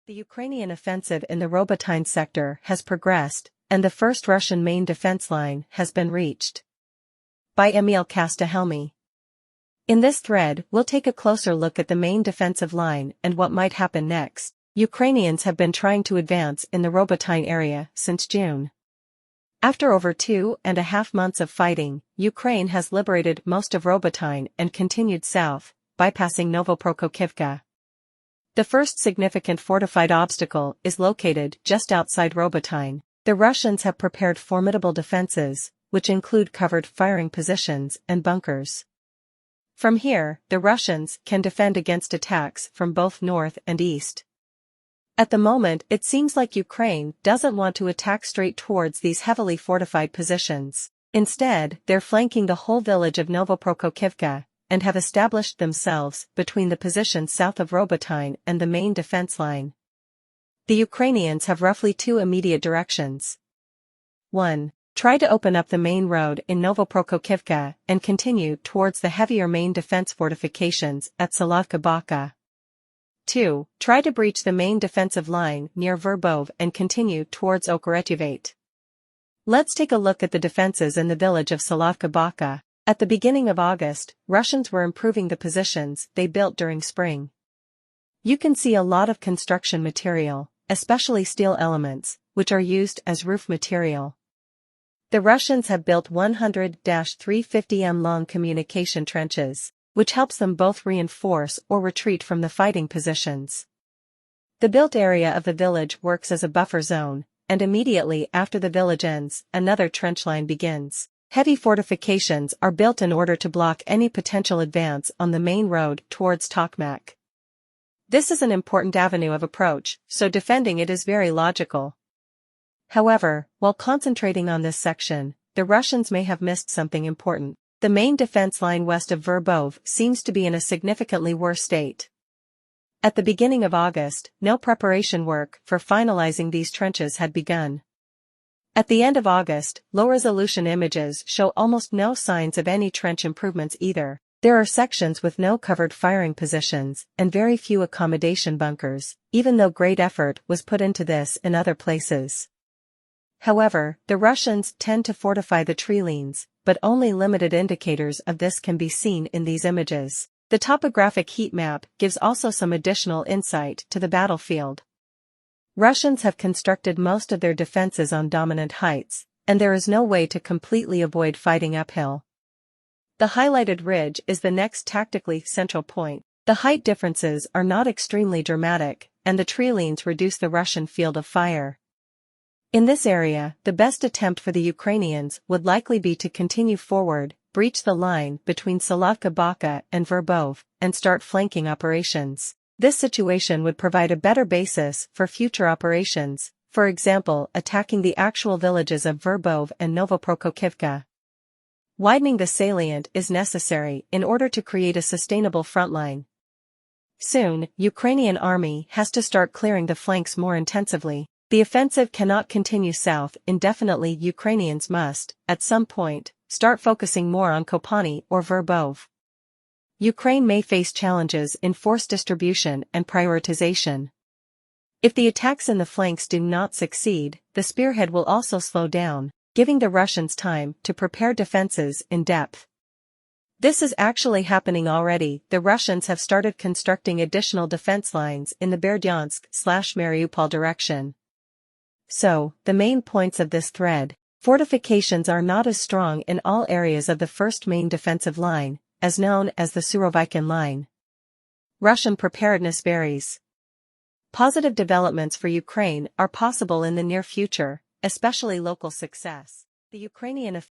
The Ukrainian offensive in the Robotyne sector has progressed, and the first Russian main defense line has been reached. By Emil Kastehelmi. In this thread, we'll take a closer look at the main defensive line and what might happen next. Ukrainians have been trying to advance in the Robotyne area since June. After over 2.5 months of fighting, Ukraine has liberated most of Robotyne and continued south, bypassing Novoprokokivka. The first significant fortified obstacle is located just outside Robotyne. The Russians have prepared formidable defenses, which include covered firing positions and bunkers. From here, the Russians can defend against attacks from both north and east. At the moment, it seems like Ukraine doesn't want to attack straight towards these heavily fortified positions. Instead, they're flanking the whole village of Novoprokokivka, and have established themselves between the positions south of Robotyne and the main defense line. The Ukrainians have roughly two immediate directions. 1. Try to open up the main road in Novoprokokivka and continue towards the heavier main defense fortifications at Slavka Bacha. 2. Try to breach the main defensive line near Verbov and continue towards Okeretyvate. Let's take a look at the defenses in the village of Slavka Bacha. At the beginning of August, Russians were improving the positions they built during spring. You can see a lot of construction material, especially steel elements, which are used as roof material. The Russians have built 100-350 m long communication trenches, which helps them both reinforce or retreat from the fighting positions. The built area of the village works as a buffer zone, and immediately after the village ends, another trench line begins. Heavy fortifications are built in order to block any potential advance on the main road towards Tokmak. This is an important avenue of approach, so defending it is very logical. However, while concentrating on this section, the Russians may have missed something important. The main defense line west of Verbov seems to be in a significantly worse state. At the beginning of August, no preparation work for finalizing these trenches had begun. At the end of August, low-resolution images show almost no signs of any trench improvements either. There are sections with no covered firing positions and very few accommodation bunkers, even though great effort was put into this in other places. However, the Russians tend to fortify the tree lanes, but only limited indicators of this can be seen in these images. The topographic heat map gives also some additional insight to the battlefield. Russians have constructed most of their defenses on dominant heights, and there is no way to completely avoid fighting uphill. The highlighted ridge is the next tactically central point. The height differences are not extremely dramatic, and the tree lanes reduce the Russian field of fire. In this area, the best attempt for the Ukrainians would likely be to continue forward, breach the line between Slavka Bacha and Verbov, and start flanking operations. This situation would provide a better basis for future operations, for example attacking the actual villages of Verbov and Novoprokokivka. Widening the salient is necessary in order to create a sustainable front line. Soon, Ukrainian army has to start clearing the flanks more intensively. The offensive cannot continue south indefinitely. Ukrainians must, at some point, start focusing more on Kopani or Verbov. Ukraine may face challenges in force distribution and prioritization. If the attacks in the flanks do not succeed, the spearhead will also slow down, giving the Russians time to prepare defenses in depth. This is actually happening already. The Russians have started constructing additional defense lines in the Berdyansk/Mariupol direction. So, the main points of this thread: fortifications are not as strong in all areas of the first main defensive line, as known as the Surovikin line. Russian preparedness varies. Positive developments for Ukraine are possible in the near future, especially local success. The Ukrainian